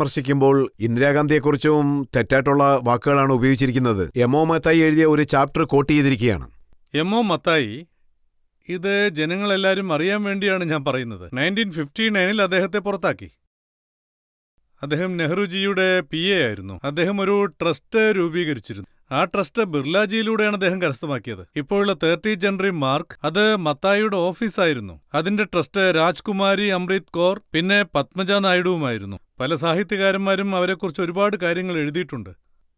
പരാമർശിക്കുമ്പോൾ ഇന്ദിരാഗാന്ധിയെക്കുറിച്ചും തെറ്റായിട്ടുള്ള വാക്കുകളാണ് ഉപയോഗിച്ചിരിക്കുന്നത്. എമോ മത്തായി എഴുതിയ ഒരു ചാപ്റ്റർ കോട്ട് ചെയ്തിരിക്കുകയാണ്. എമോ മത്തായി, ഇത് ജനങ്ങളെല്ലാവരും അറിയാൻ വേണ്ടിയാണ് ഞാൻ പറയുന്നത്. 1959 അദ്ദേഹത്തെ പുറത്താക്കി. അദ്ദേഹം നെഹ്റുജിയുടെ PA ആയിരുന്നു. അദ്ദേഹം ഒരു ട്രസ്റ്റ് രൂപീകരിച്ചിരുന്നു. ആ ട്രസ്റ്റ് ബിർലാജിയിലൂടെയാണ് അദ്ദേഹം കരസ്ഥമാക്കിയത്. ഇപ്പോഴുള്ള 30 ജനറൽ മാർക്ക് അത് മത്തായിയുടെ ഓഫീസായിരുന്നു. അതിന്റെ ട്രസ്റ്റ് രാജ്കുമാരി അമൃത് കൗർ പിന്നെ പത്മജ നായിഡുവുമായിരുന്നു. പല സാഹിത്യകാരന്മാരും അവരെക്കുറിച്ച് ഒരുപാട് കാര്യങ്ങൾ എഴുതിയിട്ടുണ്ട്.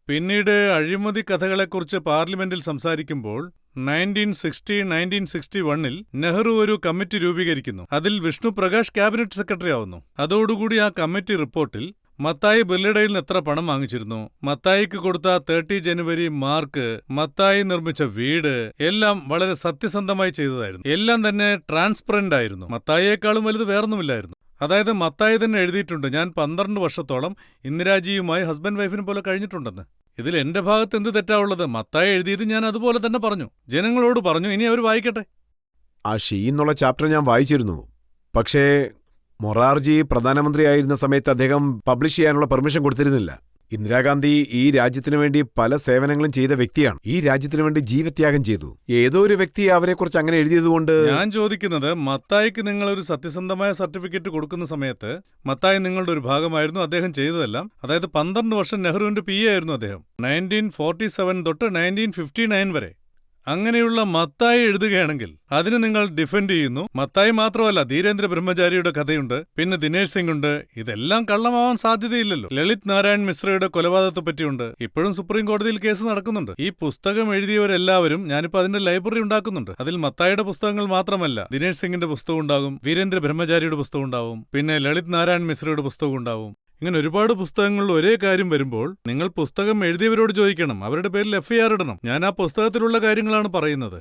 പിന്നീട് അഴിമതി കഥകളെക്കുറിച്ച് പാർലമെന്റിൽ സംസാരിക്കുമ്പോൾ 1961 നെഹ്റു ഒരു കമ്മിറ്റി രൂപീകരിക്കുന്നു. അതിൽ വിഷ്ണു പ്രകാശ് ക്യാബിനറ്റ് സെക്രട്ടറി ആവുന്നു. അതോടുകൂടി ആ കമ്മിറ്റി റിപ്പോർട്ടിൽ മത്തായി ബിർളയുടെ നിന്ന് എത്ര പണം വാങ്ങിച്ചിരുന്നു, മത്തായിക്ക് കൊടുത്ത 30 ജനുവരി മാർക്ക്, മത്തായി നിർമ്മിച്ച വീട് എല്ലാം വളരെ സത്യസന്ധമായി ചെയ്തതായിരുന്നു. എല്ലാം തന്നെ ട്രാൻസ്പെറന്റ് ആയിരുന്നു. മത്തായിയേക്കാളും വലുത് വേറൊന്നുമില്ലായിരുന്നു. അതായത് മത്തായി തന്നെ എഴുതിയിട്ടുണ്ട്, ഞാൻ 12 വർഷത്തോളം ഇന്ദിരാജിയുമായി ഹസ്ബൻഡ് വൈഫിനെ പോലെ കഴിഞ്ഞിട്ടുണ്ടെന്ന്. ഇതിൽ എന്റെ ഭാഗത്ത് എന്ത് തെറ്റാവുള്ളത്? മത്തായി എഴുതിയത് ഞാൻ അതുപോലെ തന്നെ പറഞ്ഞു, ജനങ്ങളോട് പറഞ്ഞു. ഇനി അവർ വായിക്കട്ടെ. ആ ഷീ എന്നുള്ള ചാപ്റ്റർ ഞാൻ വായിച്ചിരുന്നു. പക്ഷേ മൊറാർജി പ്രധാനമന്ത്രിയായിരുന്ന സമയത്ത് അദ്ദേഹം പബ്ലിഷ് ചെയ്യാനുള്ള പെർമിഷൻ കൊടുത്തിരുന്നില്ല. ഇന്ദിരാഗാന്ധി ഈ രാജ്യത്തിനു വേണ്ടി പല സേവനങ്ങളും ചെയ്ത വ്യക്തിയാണ്. ഈ രാജ്യത്തിനു വേണ്ടി ജീവത്യാഗം ചെയ്തു. ഏതോ ഒരു വ്യക്തി അവരെക്കുറിച്ച് അങ്ങനെ എഴുതിയതുകൊണ്ട് ഞാൻ ചോദിക്കുന്നത്, മത്തായിക്ക് നിങ്ങൾ ഒരു സത്യസന്ധമായ സർട്ടിഫിക്കറ്റ് കൊടുക്കുന്ന സമയത്ത് മത്തായി നിങ്ങളുടെ ഒരു ഭാഗമായിരുന്നു. അദ്ദേഹം ചെയ്തതെല്ലാം, അതായത് 12 വർഷം നെഹ്റുവിന്റെ PA ആയിരുന്നു അദ്ദേഹം, 1947 തൊട്ട് 1959 വരെ. അങ്ങനെയുള്ള മത്തായി എഴുതുകയാണെങ്കിൽ അതിന് നിങ്ങൾ ഡിഫെൻഡ് ചെയ്യുന്നു. മത്തായി മാത്രമല്ല, ധീരേന്ദ്ര ബ്രഹ്മചാരിയുടെ കഥയുണ്ട്, പിന്നെ ദിനേശ് സിംഗ് ഉണ്ട്. ഇതെല്ലാം കള്ളമാവാൻ സാധ്യതയില്ലല്ലോ. ലളിത് നാരായൺ മിശ്രയുടെ കൊലപാതകത്തെ പറ്റിയുണ്ട്. ഇപ്പോഴും സുപ്രീം കോടതിയിൽ കേസ് നടക്കുന്നുണ്ട്. ഈ പുസ്തകം എഴുതിയവരെല്ലാവരും, ഞാനിപ്പോൾ അതിന്റെ ലൈബ്രറി ഉണ്ടാക്കുന്നുണ്ട്. അതിൽ മത്തായിയുടെ പുസ്തകങ്ങൾ മാത്രമല്ല, ദിനേശ് സിംഗിന്റെ പുസ്തകം ഉണ്ടാകും, വീരേന്ദ്ര ബ്രഹ്മചാരിയുടെ പുസ്തകം ഉണ്ടാവും, പിന്നെ ലളിത് നാരായൺ മിശ്രയുടെ പുസ്തകം ഉണ്ടാവും. ഇങ്ങനെ ഒരുപാട് പുസ്തകങ്ങളിൽ ഒരേ കാര്യം വരുമ്പോൾ നിങ്ങൾ പുസ്തകം എഴുതിയവരോട് ചോദിക്കണം, അവരുടെ പേരിൽ FIR ഇടണം. ഞാൻ ആ പുസ്തകത്തിലുള്ള കാര്യങ്ങളാണ് പറയുന്നത്.